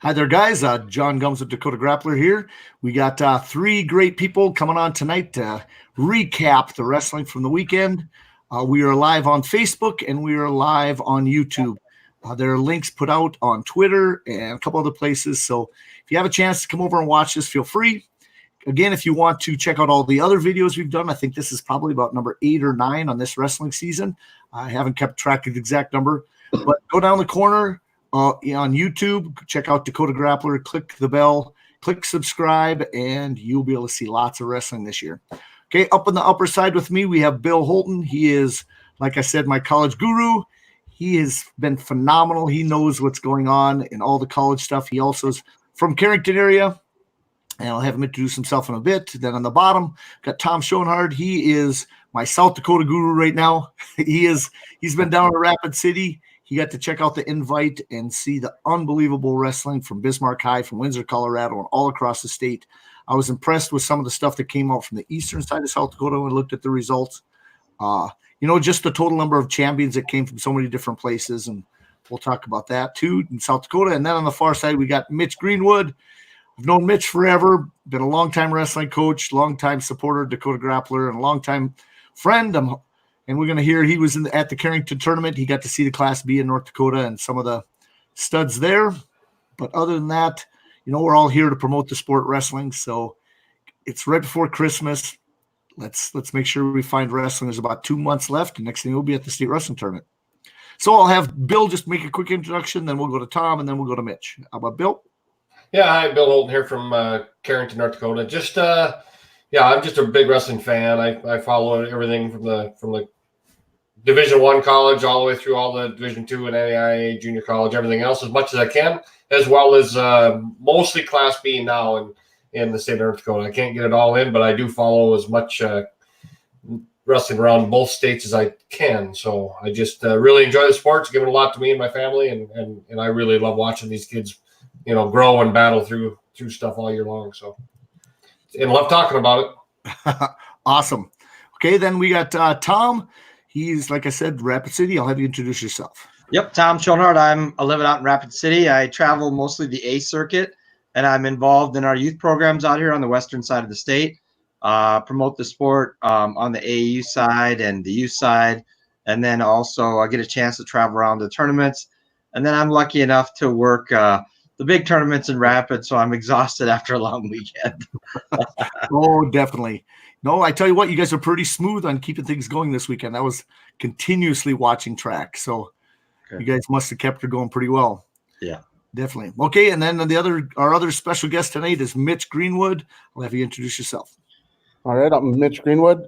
Hi there, guys. Jon Gums with Dakota Grappler here. We got three great people coming on tonight to recap the wrestling from the weekend. We are live on Facebook and we are live on YouTube. There are links put out on Twitter and a couple other places. So if you have a chance to come over and watch this, feel free. Again, if you want to check out all the other videos we've done, I think this is probably about number 8 or 9 on this wrestling season. I haven't kept track of the exact number, but go down the corner. On YouTube, check out Dakota Grappler, click the bell, click subscribe, and you'll be able to see lots of wrestling this year. Okay, up on the upper side with me, we have Bill Holton. He is, like I said, my college guru. He has been phenomenal. He knows what's going on in all the college stuff. He also is from Carrington area, and I'll have him introduce himself in a bit. Then on the bottom, got Tom Schoenhard. He is my South Dakota guru right now. He's been down to Rapid City. He got to check out the invite and see the unbelievable wrestling from Bismarck High, from Windsor, Colorado, and all across the state. I was impressed with some of the stuff that came out from the eastern side of South Dakota when I looked at the results. Just the total number of champions that came from so many different places, and we'll talk about that too in South Dakota. And then on the far side, we got Mitch Greenwood. I've known Mitch forever, been a longtime wrestling coach, longtime supporter of Dakota Grappler, and a longtime friend. And we're going to hear he was at the Carrington tournament. He got to see the Class B in North Dakota and some of the studs there. But other than that, we're all here to promote the sport wrestling. So it's right before Christmas. Let's make sure we find wrestling. There's about 2 months left. And next thing we'll be at the state wrestling tournament. So I'll have Bill just make a quick introduction. Then we'll go to Tom, and then we'll go to Mitch. How about Bill? Yeah, hi, Bill Holton here from Carrington, North Dakota. I'm just a big wrestling fan. I follow everything from the Division I college all the way through all the Division II and NAIA junior college, everything else as much as I can, as well as mostly Class B now in the state of North Dakota. I can't get it all in, but I do follow as much wrestling around both states as I can. So I just really enjoy the sport. It's given a lot to me and my family, and I really love watching these kids, grow and battle through stuff all year long. So, and love talking about it. Awesome. Okay, then we got Tom. He's, like I said, Rapid City. I'll have you introduce yourself. Yep, Tom Schoenhard. I live out in Rapid City. I travel mostly the A circuit, and I'm involved in our youth programs out here on the western side of the state. Promote the sport on the AAU side and the youth side, and then also I get a chance to travel around the tournaments. And then I'm lucky enough to work the big tournaments in Rapid, so I'm exhausted after a long weekend. Oh, definitely. No, I tell you what, you guys are pretty smooth on keeping things going this weekend. I was continuously watching track, so You guys must have kept her going pretty well. Yeah, definitely. Okay, and then our other special guest tonight is Mitch Greenwood. I'll have you introduce yourself. All right, I'm Mitch Greenwood,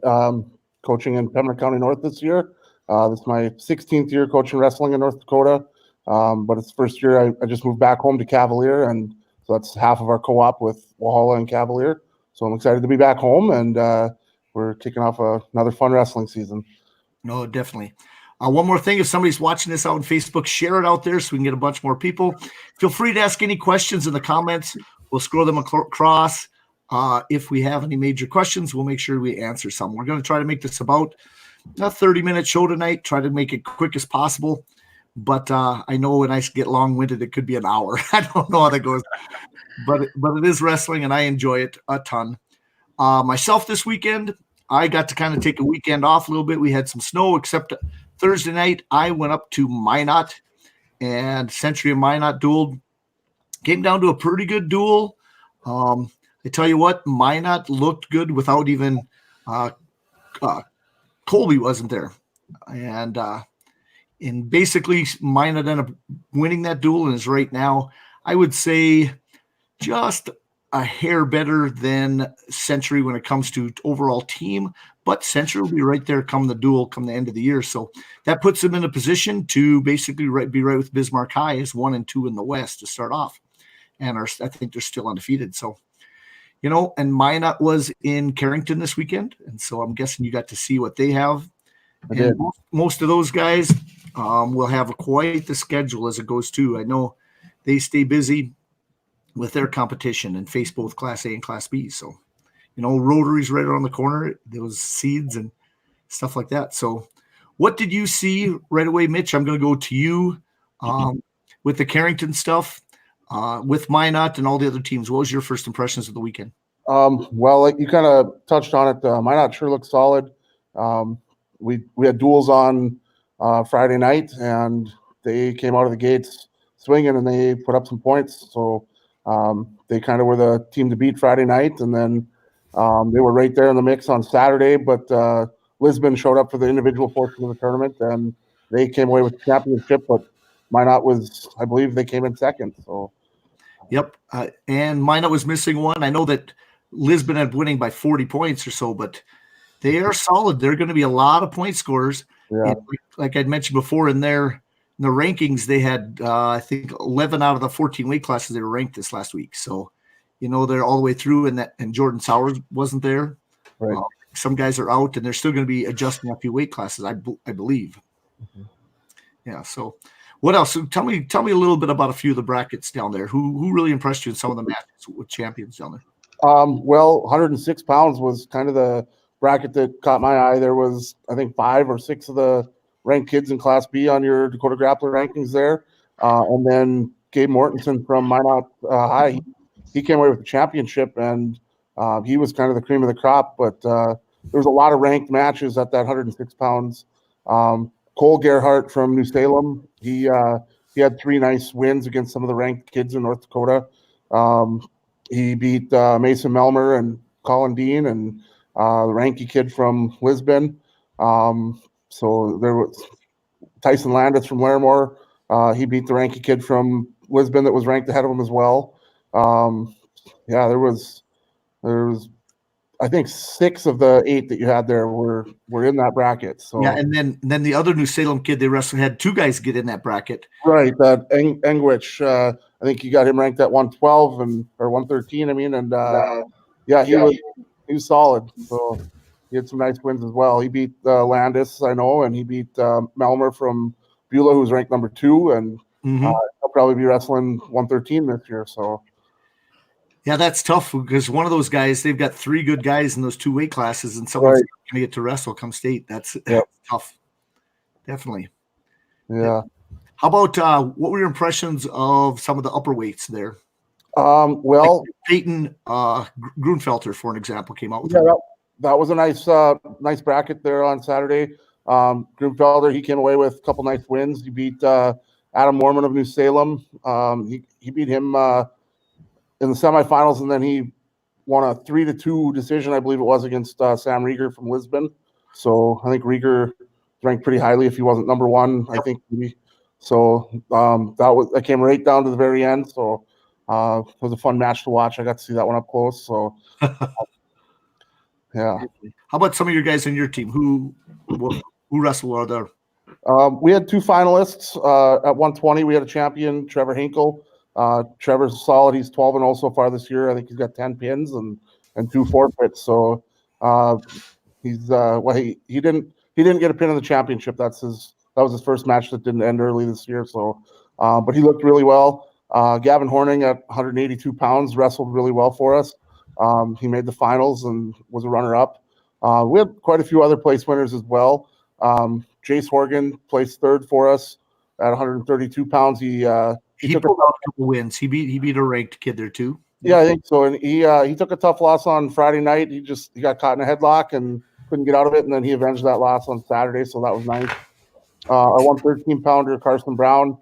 coaching in Pembroke County North this year. This is my 16th year coaching wrestling in North Dakota, but it's the first year I just moved back home to Cavalier, and so that's half of our co-op with Walhalla and Cavalier. So I'm excited to be back home, and we're kicking off another fun wrestling season. No, definitely. One more thing, if somebody's watching this out on Facebook, share it out there so we can get a bunch more people. Feel free to ask any questions in the comments. We'll scroll them across. If we have any major questions, we'll make sure we answer some. We're going to try to make this about a 30-minute show tonight, try to make it quick as possible. But I know when I get long-winded, it could be an hour. I don't know how that goes. But it is wrestling, and I enjoy it a ton. Myself this weekend, I got to kind of take a weekend off a little bit. We had some snow, except Thursday night, I went up to Minot, and Century and Minot dueled. Came down to a pretty good duel. I tell you what, Minot looked good without even Colby wasn't there. And basically, Minot ended up winning that duel and is right now, I would say, just a hair better than Century when it comes to overall team, but Century will be right there come the duel, come the end of the year. So that puts them in a position to basically be right with Bismarck High as 1 and 2 in the West to start off. And I think they're still undefeated. So, and Minot was in Carrington this weekend. And so I'm guessing you got to see what they have. And most of those guys will have quite the schedule as it goes too. I know they stay busy with their competition and face both Class A and Class B. So, Rotary's right around the corner. There was seeds and stuff like that. So what did you see right away, Mitch? I'm going to go to you with the Carrington stuff. with Minot and all the other teams. What was your first impressions of the weekend? Well, like you kind of touched on it, Minot sure looks solid. We had duels on Friday night, and they came out of the gates swinging, and they put up some points. So they kind of were the team to beat Friday night, and then they were right there in the mix on Saturday. But Lisbon showed up for the individual portion of the tournament, and they came away with the championship. But Minot was, I believe, they came in second. So. Yep, and Minot was missing one. I know that Lisbon had winning by 40 points or so, but they are solid. They're going to be a lot of point scorers. Yeah. Like I'd mentioned before, in the rankings, they had I think 11 out of the 14 weight classes they were ranked this last week. So, they're all the way through, and Jordan Sowers wasn't there. Right. Some guys are out, and they're still going to be adjusting a few weight classes, I believe. Mm-hmm. Yeah. So, what else? So tell me a little bit about a few of the brackets down there. Who really impressed you in some of the matches with champions down there? Well, 106 pounds was kind of the bracket that caught my eye. There was, I think, 5 or 6 of the ranked kids in Class B on your Dakota Grappler rankings there. And then Gabe Mortensen from Minot High, he came away with the championship, and he was kind of the cream of the crop. But there was a lot of ranked matches at that 106 pounds. Cole Gerhardt from New Salem, he had 3 nice wins against some of the ranked kids in North Dakota. He beat Mason Melmer and Colin Dean and the Ranky kid from Lisbon. So there was Tyson Landis from Larimore. He beat the Ranky kid from Lisbon that was ranked ahead of him as well. Yeah, there was I think 6 of the 8 that you had there were in that bracket. So yeah, and then the other New Salem kid they wrestled had 2 guys get in that bracket. Right, that Engwich. I think you got him ranked at 112 or 113. I mean, and yeah, he was solid. So he had some nice wins as well. He beat Landis, I know, and he beat Melmer from Beulah, who's ranked number 2, and he'll probably be wrestling 113 this year. So. Yeah, that's tough because one of those guys, they've got 3 good guys in those 2 weight classes, and someone's going to get to wrestle come state. That's tough. Definitely. Yeah. How about what were your impressions of some of the upper weights there? Well, like Peyton Grunfelter, for an example, came out with that was a nice bracket there on Saturday. Grunfelter, he came away with a couple nice wins. He beat Adam Mormon of New Salem. He beat him in the semifinals, and then he won a 3-2 decision, I believe it was, against Sam Rieger from Lisbon. So I think Rieger ranked pretty highly if he wasn't number 1. I think maybe. So that came right down to the very end. So it was a fun match to watch. I got to see that one up close. So yeah. How about some of your guys on your team? Who wrestled out there? We had 2 finalists at 120. We had a champion, Trevor Hinkle. Trevor's solid. He's 12-0 so far this year. I think he's got 10 pins and 2 forfeits. So he's he didn't get a pin in the championship. That was his first match that didn't end early this year. So but he looked really well. Gavin Horning at 182 pounds wrestled really well for us. He made the finals and was a runner-up. We had quite a few other place winners as well. Jace Horgan placed 3rd for us at 132 pounds. He pulled out a couple wins. He beat a ranked kid there too. Yeah, I think so. And he took a tough loss on Friday night. He got caught in a headlock and couldn't get out of it. And then he avenged that loss on Saturday. So that was nice. Our 113-pounder, Carson Brown,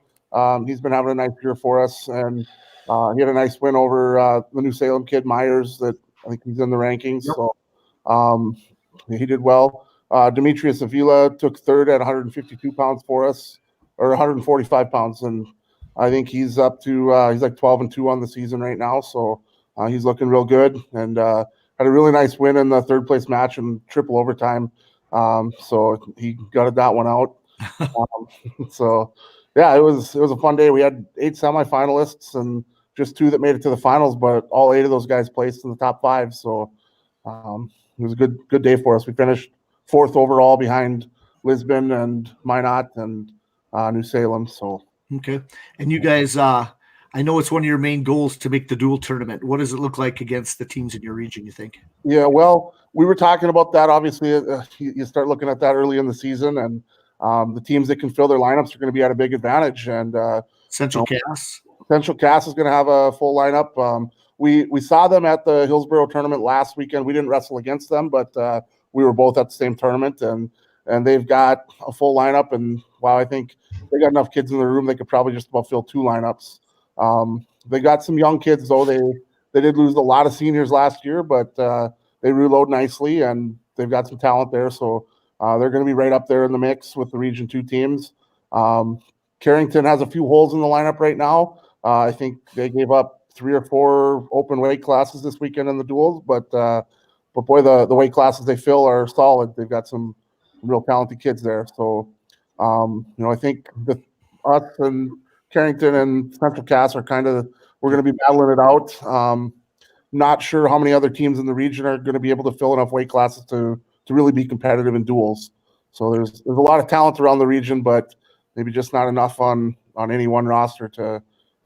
he's been having a nice year for us. And he had a nice win over the New Salem kid, Myers, that I think he's in the rankings. Yep. So he did well. Demetrius Avila took 3rd at 152 pounds for us, or 145 pounds. And I think he's up to he's like 12-2 on the season right now. So he's looking real good, and had a really nice win in the 3rd place match in triple overtime. So he gutted that one out. So yeah, it was a fun day. We had 8 semifinalists and just 2 that made it to the finals, but all 8 of those guys placed in the top 5. So it was a good day for us. We finished 4th overall behind Lisbon and Minot and New Salem. So. Okay. And you guys, I know it's one of your main goals to make the dual tournament. What does it look like against the teams in your region, you think? Yeah, well, we were talking about that. Obviously, you start looking at that early in the season, and the teams that can fill their lineups are going to be at a big advantage. And Central Cass. Central Cass is going to have a full lineup. We saw them at the Hillsborough tournament last weekend. We didn't wrestle against them, but we were both at the same tournament, and they've got a full lineup. And wow, I think they got enough kids in the room. They could probably just about fill 2 lineups. They got some young kids though. They did lose a lot of seniors last year, but they reload nicely, and they've got some talent there. So they're going to be right up there in the mix with the Region 2 teams. Carrington has a few holes in the lineup right now. I think they gave up 3 or 4 open weight classes this weekend in the duels, but boy, the weight classes they fill are solid. They've got some real talented kids there. So, I think us and Carrington and Central Cass are we're going to be battling it out. Not sure how many other teams in the region are going to be able to fill enough weight classes to really be competitive in duels. So there's a lot of talent around the region, but maybe just not enough on any one roster to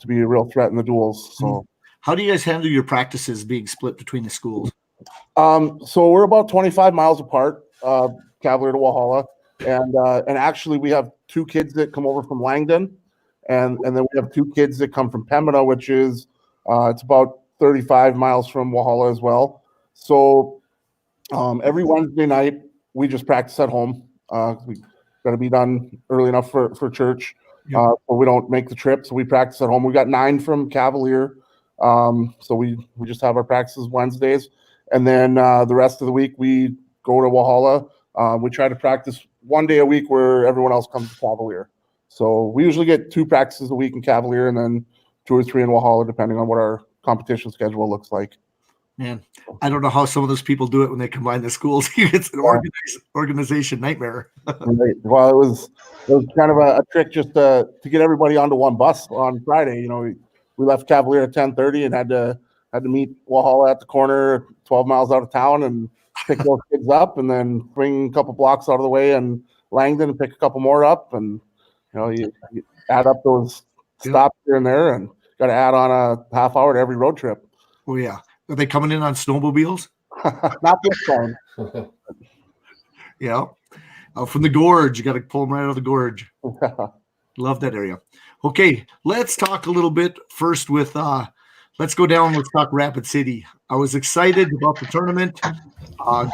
be a real threat in the duels. So how do you guys handle your practices being split between the schools? So we're about 25 miles apart, Cavalier to Walhalla. And actually we have 2 kids that come over from Langdon. And then we have 2 kids that come from Pembina, which is it's about 35 miles from Walhalla as well. So every Wednesday night we just practice at home. We got to be done early enough for church, but we don't make the trip. So we practice at home. We got 9 from Cavalier, so we just have our practices Wednesdays, and then the rest of the week we go to Walhalla. We try to practice 1 day a week where everyone else comes to Cavalier. So we usually get 2 practices a week in Cavalier, and then 2 or 3 in Walhalla, depending on what our competition schedule looks like. Man, I don't know how some of those people do it when they combine the schools. It's an organization nightmare. Right. Well, it was kind of a trick just to get everybody onto one bus on Friday. We left Cavalier at 10:30 and had to meet Walhalla at the corner, 12 miles out of town, and pick those kids up, and then bring a couple blocks out of the way and Langdon and pick a couple more up, and you add up those stops here and there, and got to add on a half hour to every road trip. Oh yeah. Are they coming in on snowmobiles? Not this time. Yeah. From the gorge. You got to pull them right out of the gorge. Love that area. Okay. Let's talk a little bit first with let's go down. Let's talk Rapid City. I was excited about the tournament.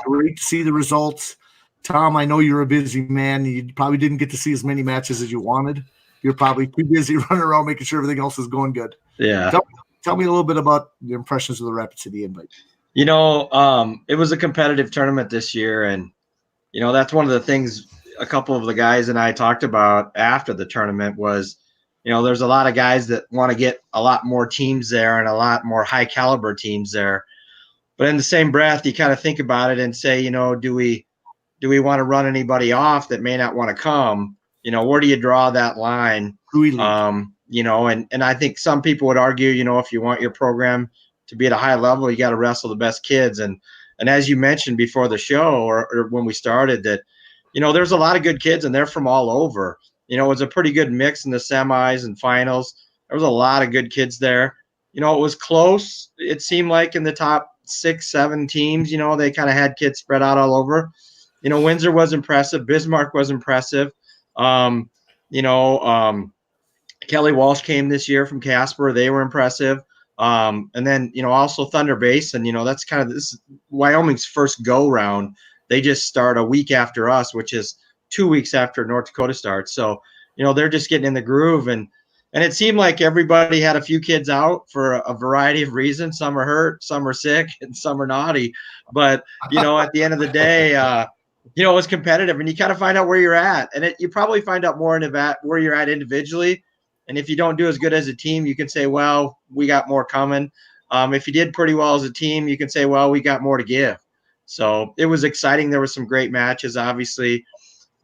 Great to see the results. Tom, I know you're a busy man. You probably didn't get to see as many matches as you wanted. You're probably too busy running around making sure everything else is going good. Yeah. Tell me a little bit about the impressions of the Rapid City invite. It was a competitive tournament this year, and that's one of the things a couple of the guys and I talked about after the tournament was, there's a lot of guys that want to get a lot more teams there and a lot more high caliber teams there. But in the same breath, you kind of think about it and say, do we want to run anybody off that may not want to come? Where do you draw that line? And I think some people would argue, if you want your program to be at a high level, you got to wrestle the best kids. And as you mentioned before the show or when we started that, there's a lot of good kids and they're from all over. It was a pretty good mix in the semis and finals. There was a lot of good kids there. It was close. It seemed like in the top 6, 7 teams, they kind of had kids spread out all over. Windsor was impressive. Bismarck was impressive. Kelly Walsh came this year from Casper. They were impressive. And then, also Thunder Basin, that's kind of this Wyoming's first go round. They just start a week after us, which is 2 weeks after North Dakota starts. So, they're just getting in the groove. And it seemed like everybody had a few kids out for a variety of reasons. Some are hurt, some are sick, and some are naughty. But, at the end of the day, it was competitive, and you kind of find out where you're at. And you probably find out more where you're at individually. And if you don't do as good as a team, you can say, well, we got more coming. If you did pretty well as a team, you can say, well, we got more to give. So it was exciting. There were some great matches, obviously.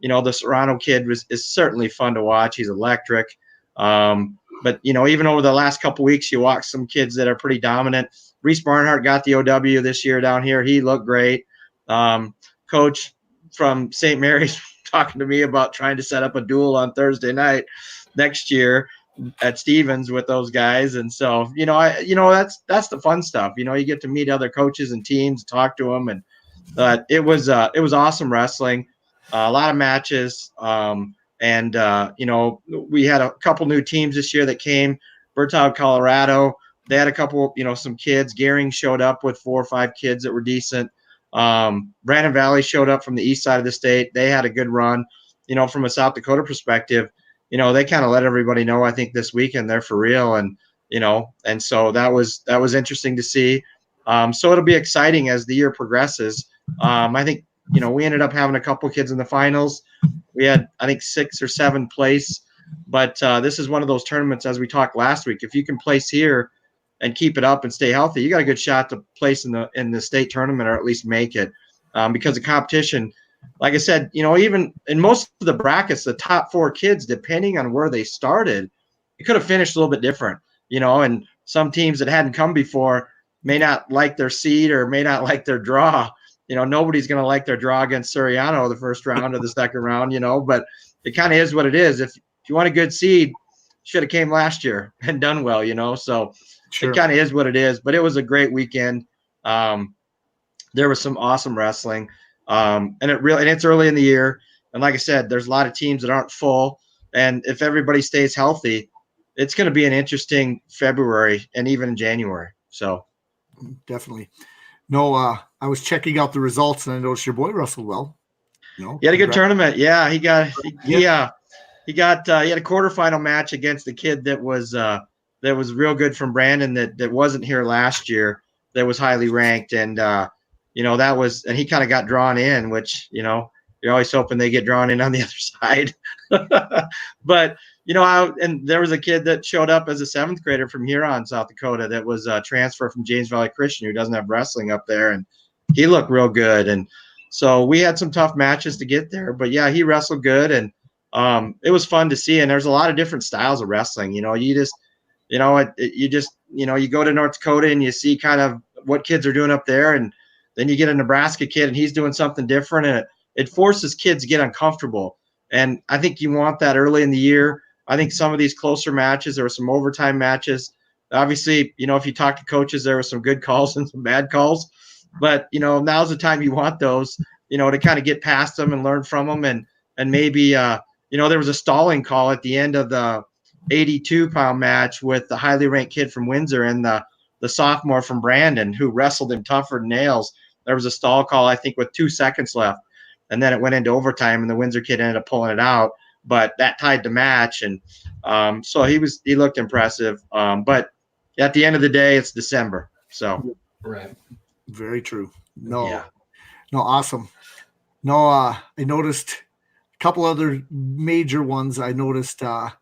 The Serrano kid is certainly fun to watch. He's electric. But, even over the last couple of weeks, you watch some kids that are pretty dominant. Reese Barnhart got the OW this year down here. He looked great. Coach from St. Mary's talking to me about trying to set up a duel on Thursday night next year at Stevens with those guys. And so, that's the fun stuff. You get to meet other coaches and teams, talk to them. And it was awesome wrestling, a lot of matches. We had a couple new teams this year that came. Berthoud, Colorado. They had a couple, some kids. Gehring showed up with 4 or 5 kids that were decent. Brandon Valley showed up from the east side of the state. They had a good run. From a South Dakota perspective, they kind of let everybody know, I think, this weekend they're for real. And, and so that was interesting to see. So it'll be exciting as the year progresses. I think, we ended up having a couple kids in the finals. We had, I think, 6 or 7 place. But this is one of those tournaments, as we talked last week. If you can place here and keep it up and stay healthy, you got a good shot to place in the state tournament, or at least make it, because the competition, like I said, even in most of the brackets, the top 4 kids, depending on where they started, it could have finished a little bit different, and some teams that hadn't come before may not like their seed or may not like their draw. Nobody's going to like their draw against Suriano the first round or the second round, but it kind of is what it is. If you want a good seed, should have came last year and done well, so sure. It kind of is what it is. But it was a great weekend. There was some awesome wrestling, and it's early in the year. And like I said, there's a lot of teams that aren't full. And if everybody stays healthy, it's going to be an interesting February and even January. So definitely. No, I was checking out the results, and I noticed your boy wrestled well. He had a good tournament. Yeah, he had a quarterfinal match against the kid that was real good from Brandon that wasn't here last year, that was highly ranked, and and he kind of got drawn in, which you're always hoping they get drawn in on the other side. But and there was a kid that showed up as a 7th grader from Huron, South Dakota, that was a transfer from James Valley Christian, who doesn't have wrestling up there, and he looked real good. And so we had some tough matches to get there, but yeah, he wrestled good, and it was fun to see. And there's a lot of different styles of wrestling. You go to North Dakota and you see kind of what kids are doing up there, and then you get a Nebraska kid and he's doing something different, and it forces kids to get uncomfortable. And I think you want that early in the year. I think some of these closer matches, there were some overtime matches. Obviously, if you talk to coaches, there were some good calls and some bad calls. But, now's the time you want those, to kind of get past them and learn from them. And maybe, there was a stalling call at the end of the 82-pound match with the highly ranked kid from Windsor and the sophomore from Brandon, who wrestled him tougher than nails. There was a stall call, I think, with 2 seconds left. And then it went into overtime, and the Windsor kid ended up pulling it out. But that tied the match, and so he looked impressive. But at the end of the day, it's December. So right, very true. No, awesome. No, I noticed a couple other major ones. I noticed our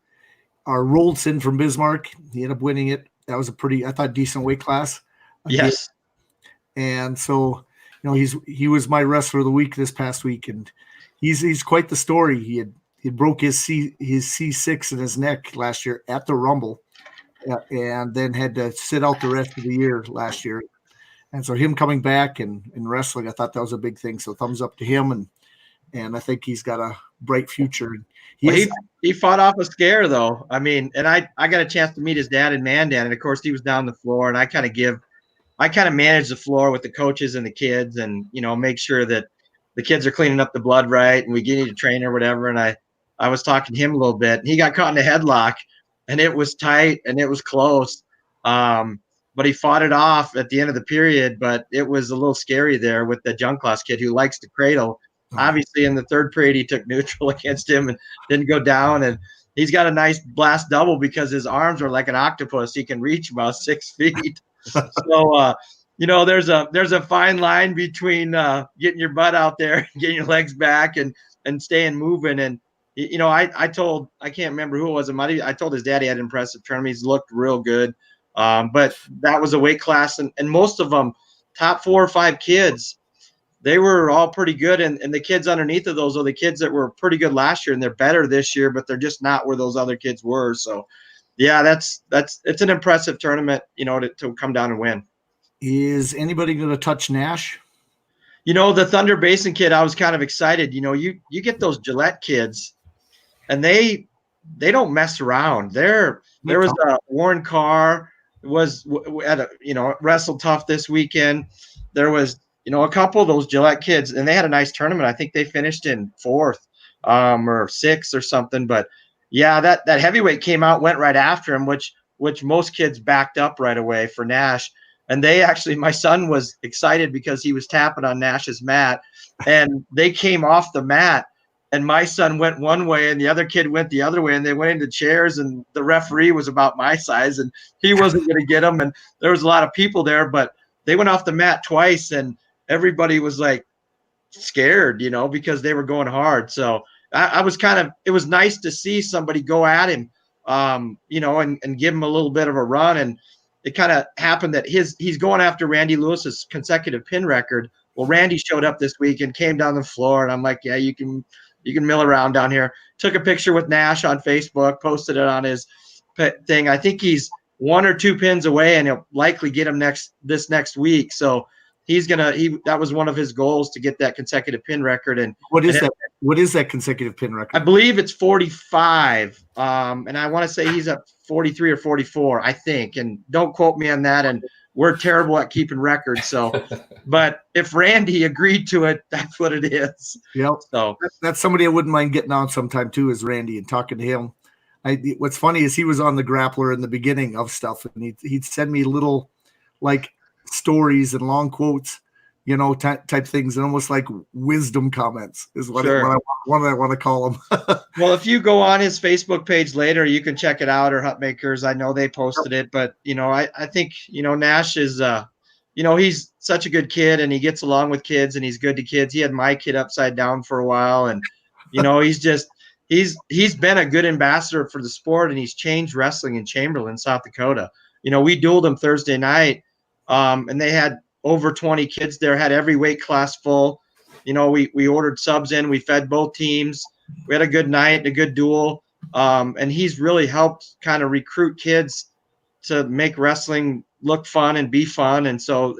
Roldson from Bismarck. He ended up winning it. That was I thought, decent weight class. Yes, and so he was my wrestler of the week this past week, and he's quite the story. He broke his C6 in his neck last year at the Rumble, and then had to sit out the rest of the year last year. And so him coming back and wrestling, I thought that was a big thing. So thumbs up to him, and I think he's got a bright future. He fought off a scare, though. I mean, and I got a chance to meet his dad in Mandan, and of course he was down the floor, and I kind of manage the floor with the coaches and the kids, and make sure that the kids are cleaning up the blood right, and we need a trainer or whatever. And I was talking to him a little bit, and he got caught in a headlock, and it was tight and it was close. But he fought it off at the end of the period, but it was a little scary there with the junk class kid who likes to cradle. Obviously in the 3rd period, he took neutral against him and didn't go down. And he's got a nice blast double because his arms are like an octopus. He can reach about 6 feet. So, there's a fine line between getting your butt out there and getting your legs back and staying moving. And, I can't remember who it was. I told his dad he had an impressive tournament. He's looked real good. But that was a weight class, and most of them, top 4 or 5 kids, they were all pretty good. And the kids underneath of those are the kids that were pretty good last year, and they're better this year, but they're just not where those other kids were. So, yeah, it's an impressive tournament, to come down and win. Is anybody going to touch Nash? The Thunder Basin kid, I was kind of excited. You get those Gillette kids, and they don't mess around. There was a Warren Carr wrestled tough this weekend. There was a couple of those Gillette kids, and they had a nice tournament. I think they finished in 4th or 6th or something. But yeah, that heavyweight came out, went right after him, which which most kids backed up right away for Nash. And they actually, my son was excited because he was tapping on Nash's mat, and they came off the mat, and my son went one way and the other kid went the other way, and they went into chairs, and the referee was about my size and he wasn't going to get them. And there was a lot of people there, but they went off the mat twice, and everybody was like scared, because they were going hard. So I was it was nice to see somebody go at him, and give him a little bit of a run. And it kind of happened that he's going after Randy Lewis's consecutive pin record. Well, Randy showed up this week and came down the floor, and I'm like, yeah, you can mill around down here. Took a picture with Nash on Facebook, posted it on his thing. I think he's 1 or 2 pins away, and he'll likely get him this next week. So that was one of his goals, to get that consecutive pin record. And what is that? What is that consecutive pin record? I believe it's 45. And I want to say he's at 43 or 44, I think. And don't quote me on that. And we're terrible at keeping records. So, but if Randy agreed to it, that's what it is. Yep. So that's somebody I wouldn't mind getting on sometime too, is Randy, and talking to him. What's funny is he was on the Grappler in the beginning of stuff, and he'd send me little like stories and long quotes, type things, and almost like wisdom comments is what I want to call them. Well, if you go on his Facebook page later, you can check it out, or Hutmakers. I know they posted it, but I think Nash is he's such a good kid, and he gets along with kids, and he's good to kids. He had my kid upside down for a while, and he's been a good ambassador for the sport, and he's changed wrestling in Chamberlain, South Dakota. We dueled him Thursday night. And they had over 20 kids there, had every weight class full. We ordered subs in, we fed both teams. We had a good night, a good duel. And he's really helped kind of recruit kids to make wrestling look fun and be fun. And so,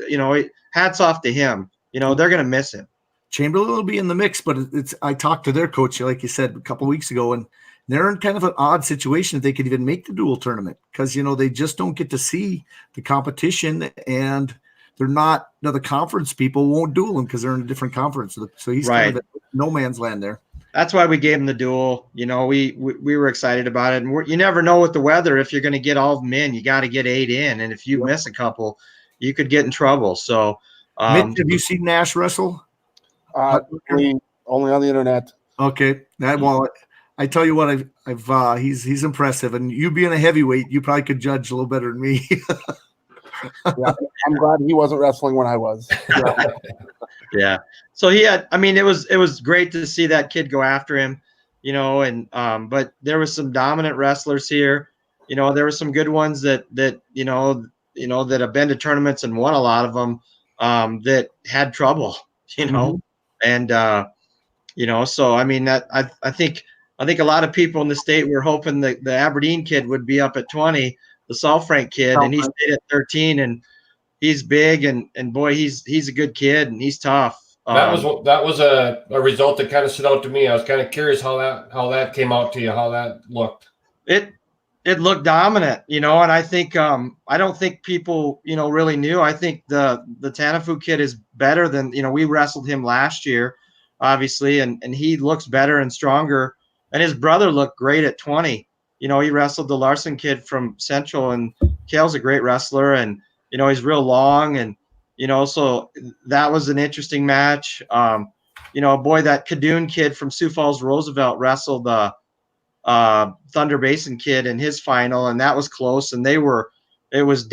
hats off to him. They're going to miss him. Chamberlain will be in the mix, but I talked to their coach, like you said, a couple of weeks ago, and they're in kind of an odd situation if they could even make the dual tournament, because they just don't get to see the competition, and they're not the conference people won't duel them because they're in a different conference. So he's kind of no man's land there. That's why we gave him the duel. We were excited about it, and you never know with the weather if you're going to get all of them in. You got to get 8 in, and if you miss a couple, you could get in trouble. So, Mitch, have you seen Nash wrestle? Only on the internet. Okay, I tell you what, he's impressive, and you being a heavyweight, you probably could judge a little better than me. Yeah, I'm glad he wasn't wrestling when I was. Yeah. So it was great to see that kid go after him, but there was some dominant wrestlers here. There were some good ones that have been to tournaments and won a lot of them, that had trouble, Mm-hmm. and so I think a lot of people in the state were hoping that the Aberdeen kid would be up at 20, the Salfrank kid, and he stayed at 13, and he's big, and boy, he's a good kid, and he's tough. That was a result that kind of stood out to me. I was kind of curious how that came out to you, how that looked. It looked dominant, and I think I don't think people really knew. I think the Tanafu kid is better than we wrestled him last year, obviously, and he looks better and stronger. And his brother looked great at 20. He wrestled the Larson kid from Central, and Kale's a great wrestler, and he's real long, and so that was an interesting match. Boy, that Kadoon kid from Sioux Falls Roosevelt wrestled the Thunder Basin kid in his final, and that was close, and it was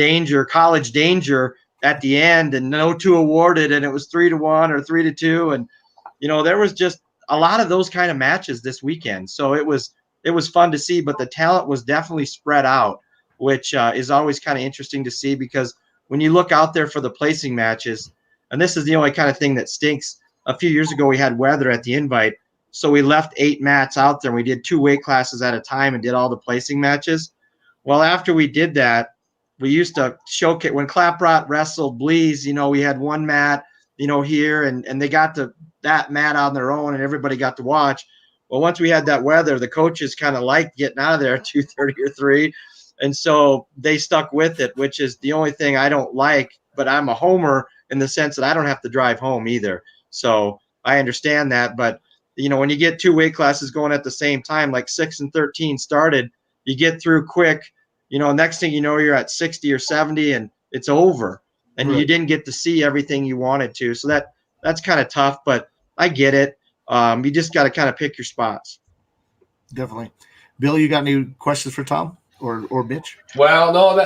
college danger at the end, and no 2 awarded, and it was 3-1 or 3-2, and there was just a lot of those kind of matches this weekend. So it was fun to see, but the talent was definitely spread out, which is always kind of interesting to see, because when you look out there for the placing matches, and this is the only kind of thing that stinks. A few years ago, we had weather at the invite, so we left 8 mats out there, and we did 2 weight classes at a time and did all the placing matches. Well, after we did that, we used to showcase when Claprot wrestled Blees, we had 1 mat, here, and they got that mat on their own, and everybody got to watch. Well, once we had that weather, the coaches kind of liked getting out of there at 2:30 or 3, and so they stuck with it, which is the only thing I don't like. But I'm a homer in the sense that I don't have to drive home either, so I understand that. But when you get 2 weight classes going at the same time, like 6 and 13 started, you get through quick, next thing you know, you're at 60 or 70 and it's over, and you didn't get to see everything you wanted to. So that's kind of tough, but I get it. You just got to kind of pick your spots. Definitely. Bill, you got any questions for Tom or Mitch? Well, no,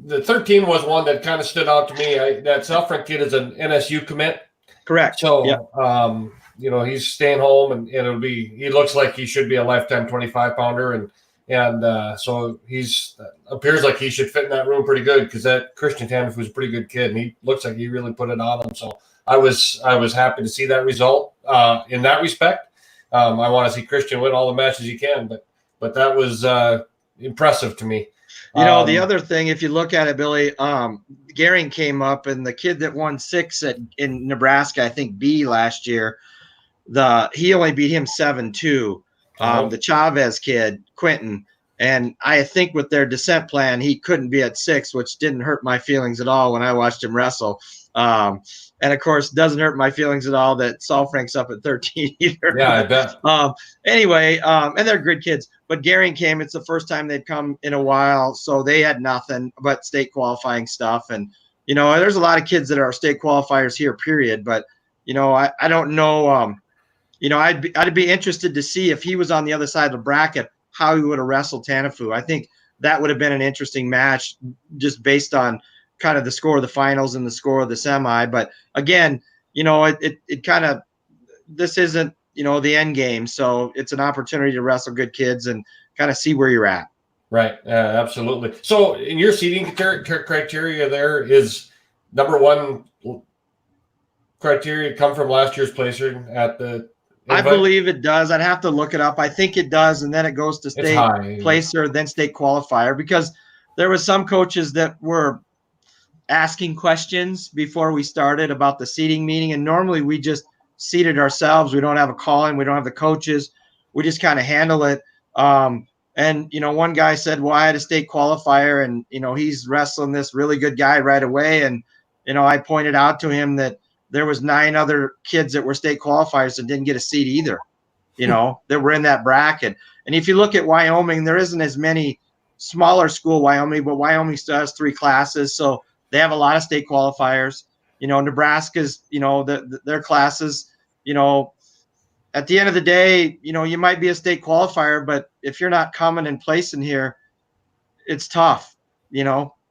the 13 was one that kind of stood out to me. That Southfront kid is an NSU commit. Correct. So, yep. He's staying home, and he looks like he should be a lifetime 25-pounder, and so he's appears like he should fit in that room pretty good, because that Christian Tanafu is a pretty good kid, and he looks like he really put it on him. So I was happy to see that result in that respect. I want to see Christian win all the matches he can, but that was impressive to me. The other thing, if you look at it, Billy, Gehring came up, and the kid that won 6 in Nebraska, I think B last year, he only beat him 7-2. The Chavez kid, Quentin, and I think with their descent plan, he couldn't be at 6, which didn't hurt my feelings at all when I watched him wrestle. And of course, doesn't hurt my feelings at all that Saul Frank's up at 13 either. Yeah, I bet. Anyway, and they're good kids. But Gehring came. It's the first time they'd come in a while, so they had nothing but state qualifying stuff. And there's a lot of kids that are state qualifiers here, period. But I don't know. I'd be interested to see if he was on the other side of the bracket, how he would have wrestled Tanafu. I think that would have been an interesting match, just based on kind of the score of the finals and the score of the semi. But again, it kind of, this isn't, the end game. So it's an opportunity to wrestle good kids and kind of see where you're at. Right. Absolutely. So in your seeding criteria, there is number one criteria come from last year's placer at the invite? I believe it does. I'd have to look it up. I think it does. And then it goes to state placer, then state qualifier, because there was some coaches that were asking questions before we started about the seating meeting. And normally we just seated ourselves. We don't have a call-in. We don't have the coaches. We just kind of handle it. And one guy said, well, I had a state qualifier, and, he's wrestling this really good guy right away. And, I pointed out to him that there was 9 other kids that were state qualifiers that didn't get a seat either, that were in that bracket. And if you look at Wyoming, there isn't as many smaller school Wyoming, but Wyoming still has 3 classes. So they have a lot of state qualifiers. Nebraska's, their classes, at the end of the day, you might be a state qualifier, but if you're not coming and placing here, it's tough.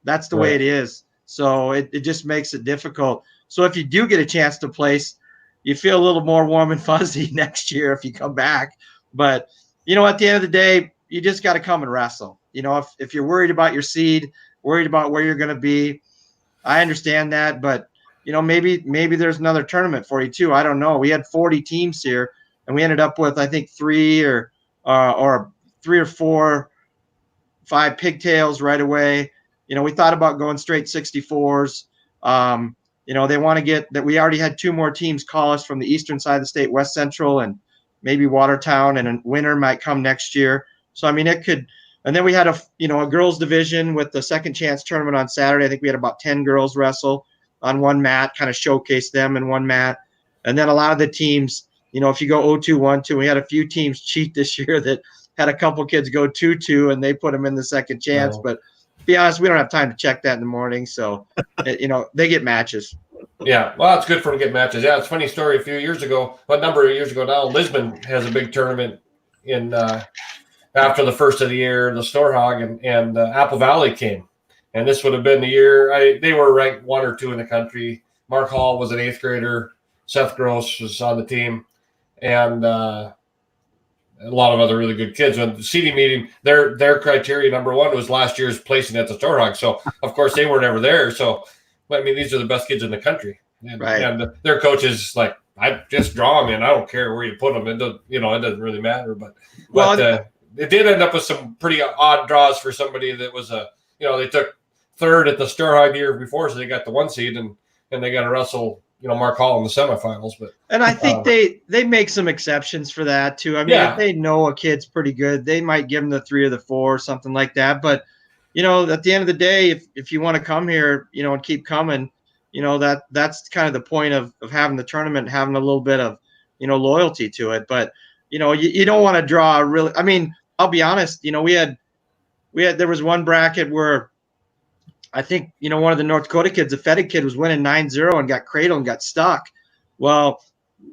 That's the way it is. So it just makes it difficult. So if you do get a chance to place, you feel a little more warm and fuzzy next year if you come back. But, at the end of the day, you just got to come and wrestle. If you're worried about your seed, worried about where you're going to be, I understand that, but maybe there's another tournament for you too. I don't know. We had 40 teams here, and we ended up with, I think, 3 or 4, 5 pigtails right away. We thought about going straight 64s. They want to get that. We already had 2 more teams call us from the eastern side of the state, West Central and maybe Watertown, and a winner might come next year. So, it could. And then we had a girls division with the second chance tournament on Saturday. I think we had about 10 girls wrestle on one mat, kind of showcase them in one mat. And then a lot of the teams, if you go 0-2, 1-2, we had a few teams cheat this year that had a couple kids go 2-2 and they put them in the second chance. No. But to be honest, we don't have time to check that in the morning. So, they get matches. Yeah, well, it's good for them to get matches. Yeah, it's a funny story. A number of years ago now, Lisbon has a big tournament in after the first of the year, the Storehog and Apple Valley came. And this would have been the year they were ranked 1 or 2 in the country. Mark Hall was an 8th grader. Seth Gross was on the team. And a lot of other really good kids. When the seating meeting, their criteria number 1 was last year's placing at the Storehog. So, of course, they were never there. So, these are the best kids in the country. And, and their coach is like, I just draw them in. I don't care where you put them. It doesn't really matter. But it did end up with some pretty odd draws for somebody that was they took 3rd at the Storehog the year before, so they got the 1 seed, and they got to wrestle, Mark Hall in the semifinals. And I think they make some exceptions for that too. If they know a kid's pretty good, they might give them the 3 or the 4 or something like that. But at the end of the day, if you want to come here, and keep coming, that's kind of the point of having the tournament, having a little bit of loyalty to it. But you don't want to draw a really. I'll be honest. We there was one bracket where I think, one of the North Dakota kids, the Fettig kid, was winning 9-0 and got cradled and got stuck. Well,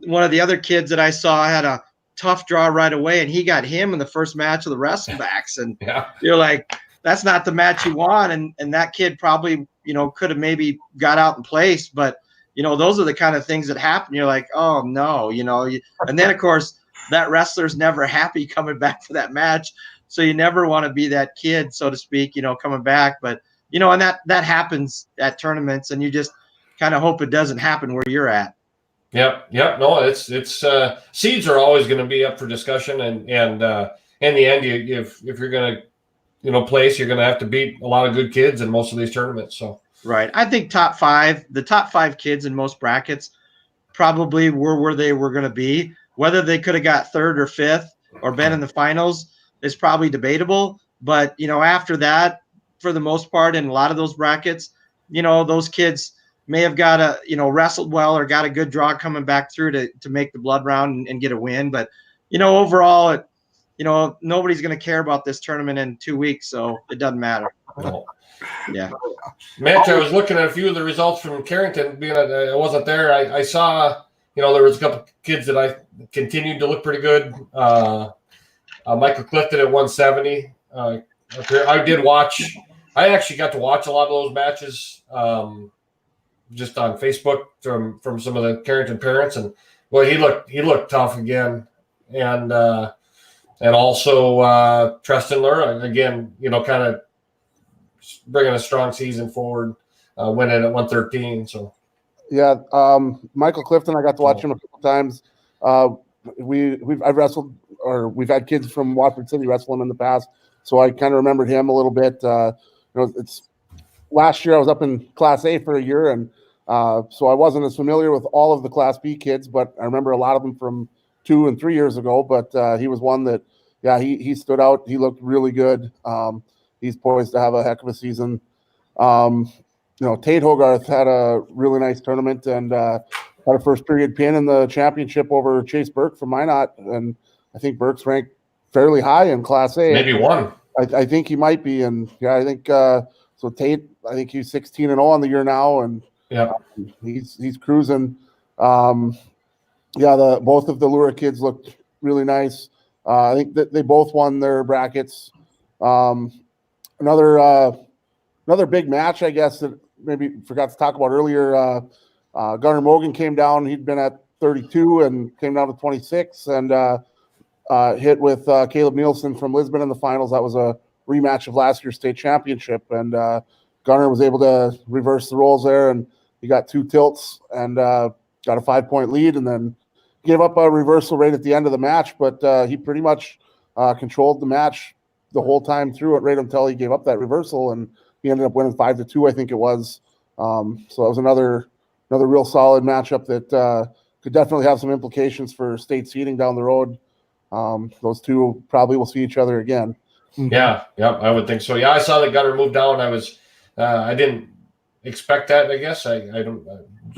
one of the other kids that I saw had a tough draw right away, and he got him in the first match of the wrestlebacks. And you're like, that's not the match you want. And that kid probably, could have maybe got out in place. But, those are the kind of things that happen. You're like, oh, no, and then, of course, that wrestler's never happy coming back for that match. So you never want to be that kid, so to speak, coming back. But, and that happens at tournaments, and you just kind of hope it doesn't happen where you're at. Yep. No, it's seeds are always going to be up for discussion, and in the end, if you're going to place, you're going to have to beat a lot of good kids in most of these tournaments. So right, I think the top five kids in most brackets probably were where they were going to be. Whether they could have got third or fifth or been in the finals is probably debatable. But after that, for the most part, in a lot of those brackets, those kids may have got wrestled well or got a good draw coming back through to make the blood round and get a win. But, overall, nobody's going to care about this tournament in 2 weeks, so it doesn't matter. no. Yeah. Mitch, I was looking at a few of the results from Carrington. Being I wasn't there, I saw, there was a couple kids that I continued to look pretty good. Michael Clifton at 170. I did watch. I actually got to watch a lot of those matches just on Facebook from some of the Carrington parents, and he looked tough again, and also Treston Lura again, kind of bringing a strong season forward, winning at 113. So yeah, Michael Clifton, I got to watch him a couple times. I've wrestled, or we've had kids from Watford City wrestle him in the past, so I kind of remembered him a little bit. It's last year I was up in Class A for a year, and so I wasn't as familiar with all of the Class B kids, but I remember a lot of them from 2 and 3 years ago. But he was one that, he stood out. He looked really good. He's poised to have a heck of a season. Tate Hogarth had a really nice tournament and had a first period pin in the championship over Chase Burke from Minot, and I think Burke's ranked fairly high in Class A. Maybe one. I think he might be, and I think so. Tate, I think he's 16-0 on the year now, and he's cruising. Both of the Lura kids looked really nice. I think that they both won their brackets. Another big match, I guess, that maybe forgot to talk about earlier. Gunnar Mogan came down. He'd been at 32 and came down to 26, and hit with Caleb Nielsen from Lisbon in the finals. That was a rematch of last year's state championship, and Gunnar was able to reverse the roles there, and he got 2 tilts and got a 5-point lead, and then gave up a reversal right at the end of the match. But he pretty much controlled the match the whole time through it, right until he gave up that reversal, and he ended up winning 5-2, I think it was. So that was another real solid matchup that could definitely have some implications for state seeding down the road. Those two probably will see each other again. Yeah, I would think so. Yeah, I saw that Gunnar moved down. I didn't expect that. I guess I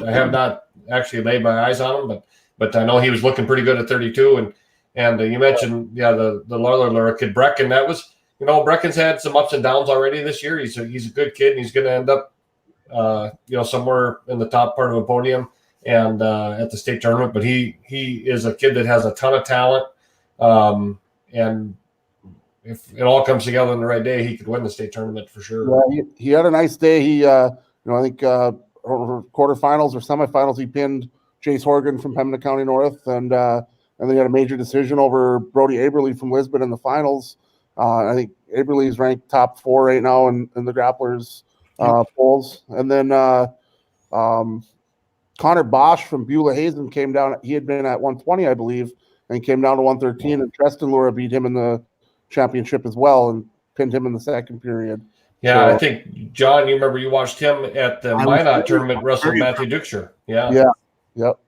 have not actually laid my eyes on him, but I know he was looking pretty good at 32. And you mentioned the Lura kid Brecken. That was Brecken's had some ups and downs already this year. He's a good kid, and he's going to end up somewhere in the top part of a podium and at the state tournament. But he is a kid that has a ton of talent. And if it all comes together on the right day, he could win the state tournament for sure. Yeah, he had a nice day. He, I think quarterfinals or semifinals, he pinned Jace Horgan from Pembina County North, and they had a major decision over Brody Aberle from Lisbon in the finals. I think Aberle is ranked top 4 right now in the grapplers polls. And then Connor Bosch from Beulah Hazen came down. He had been at 120, I believe, and came down to 113. And Treston Lura beat him in the championship as well and pinned him in the second period. Yeah, so, I think, John, you remember you watched him at the Minot tournament wrestle Matthew Dixer. Yeah. Yep.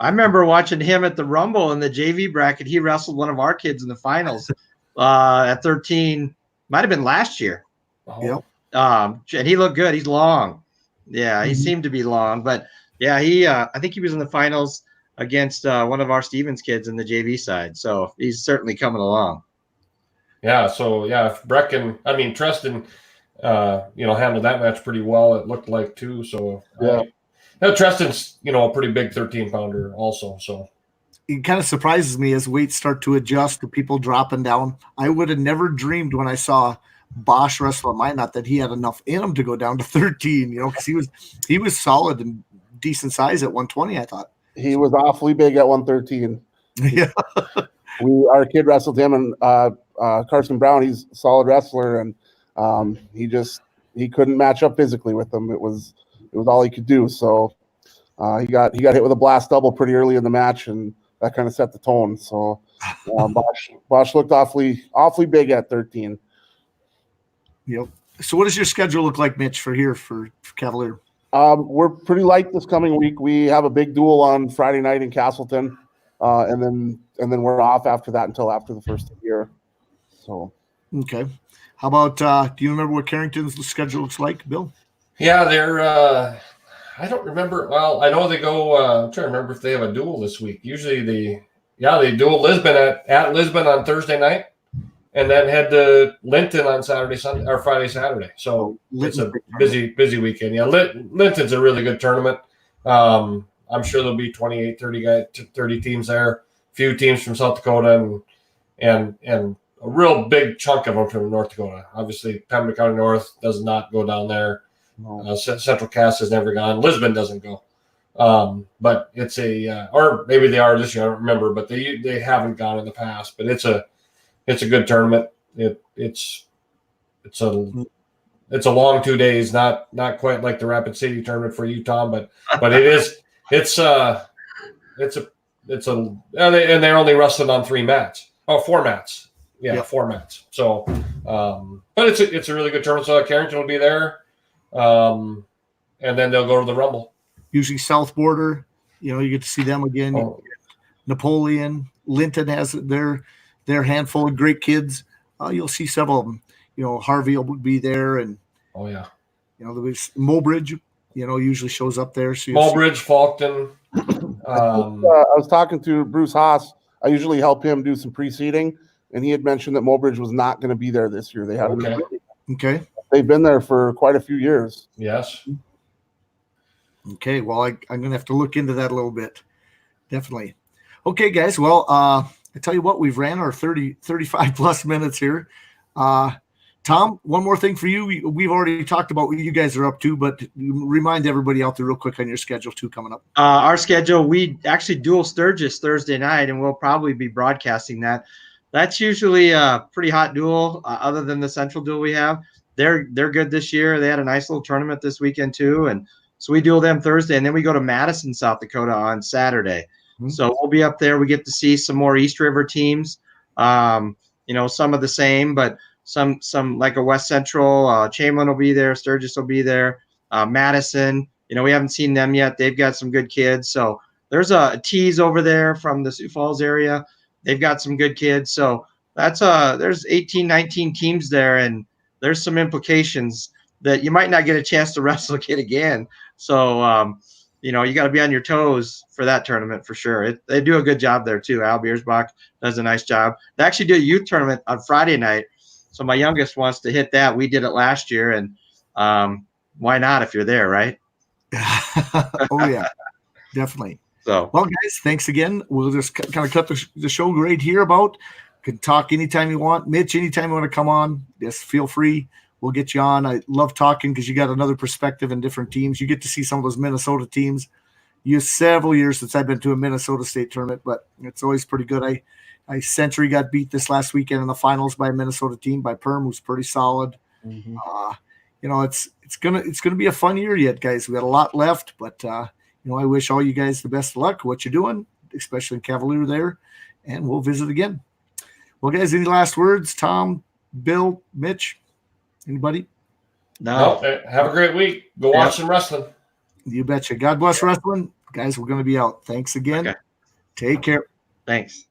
I remember watching him at the Rumble in the JV bracket. He wrestled one of our kids in the finals at 13. Might have been last year. Yep. And he looked good. He's long. Yeah, he seemed to be long. But, yeah, I think he was in the finals against one of our Stevens kids in the JV side. So he's certainly coming along. Yeah. So yeah, if Treston, handled that match pretty well. It looked like too. So Yeah. Treston's, a pretty big 13-pounder also. So It kind of surprises me as weights start to adjust to people dropping down. I would have never dreamed when I saw Bosch wrestle at Minot that he had enough in him to go down to 13, because he was solid and decent size at 120, I thought. He was awfully big at 113. Yeah. Our kid wrestled him, and Carson Brown, he's a solid wrestler, and he couldn't match up physically with him. It was all he could do. So he got hit with a blast double pretty early in the match, and that kind of set the tone. So Bosch looked awfully big at 13. Yep. So what does your schedule look like, Mitch, for Cavalier? We're pretty light this coming week. We have a big duel on Friday night in Castleton, and then we're off after that until after the first of the year. So okay. How about do you remember what Carrington's schedule looks like, Bill? yeah, they're I don't remember. Well, I know they go. I'm trying to remember if they have a duel this week. Usually they duel Lisbon at Lisbon on Thursday night, and then head to Linton on Friday, Saturday. So it's a busy weekend. Yeah, Linton's a really good tournament. I'm sure there'll be 28, 30 teams there. A few teams from South Dakota and a real big chunk of them from North Dakota. Obviously, Pembina County North does not go down there. No. Central Cass has never gone. Lisbon doesn't go. But it's or maybe they are this year. I don't remember, but they haven't gone in the past. But it's a good tournament. It's a long 2 days, not quite like the Rapid City tournament for you, Tom, but it is. And they're only wrestling on 4 mats. Yeah, yep. 4 mats. So, but it's a really good tournament. So Carrington will be there. And then they'll go to the Rumble. Usually South Border, you get to see them again. Oh. Napoleon, Linton has their handful of great kids. You'll see several of them. Harvey will be there, and oh yeah, there's Mobridge. Usually shows up there. So Mobridge, Faulkton. I was talking to Bruce Haas. I usually help him do some pre-seeding, and he had mentioned that Mobridge was not going to be there this year. They had okay. They've been there for quite a few years. Yes. Okay. Well, I'm going to have to look into that a little bit. Definitely. Okay, guys. Well, I tell you what, we've ran our 35 plus minutes here. Tom, one more thing for you. We've already talked about what you guys are up to, but remind everybody out there real quick on your schedule too coming up. Our schedule, we actually dual Sturgis Thursday night, and we'll probably be broadcasting that. That's usually a pretty hot duel, other than the central duel we have. They're good this year. They had a nice little tournament this weekend too, and so we duel them Thursday, and then we go to Madison, South Dakota on Saturday. Mm-hmm. So we'll be up there. We get to see some more East River teams. Some of the same, but some like a West Central. Chamberlain will be there. Sturgis will be there. Madison. We haven't seen them yet. They've got some good kids. So there's a tease over there from the Sioux Falls area. They've got some good kids. So that's there's 18, 19 teams there, and there's some implications that you might not get a chance to wrestle a kid again. So, you got to be on your toes for that tournament for sure. They do a good job there too. Al Biersbach does a nice job. They actually do a youth tournament on Friday night. So my youngest wants to hit that. We did it last year, and why not if you're there, right? Oh, yeah, definitely. So, well, guys, thanks again. We'll just kind of cut the show right here about. You can talk anytime you want. Mitch, anytime you want to come on, just feel free. We'll get you on. I love talking because you got another perspective in different teams. You get to see some of those Minnesota teams. Several years since I've been to a Minnesota State tournament, but it's always pretty good. I Century got beat this last weekend in the finals by a Minnesota team by Perm, who's pretty solid. Mm-hmm. It's gonna be a fun year yet, guys. We got a lot left, but I wish all you guys the best of luck. What you're doing, especially in Cavalier there, and we'll visit again. Well, guys, any last words? Tom, Bill, Mitch, anybody? No. Have a great week. Go watch some wrestling. You betcha. God bless wrestling, guys. We're gonna be out. Thanks again. Okay. Take care. Thanks.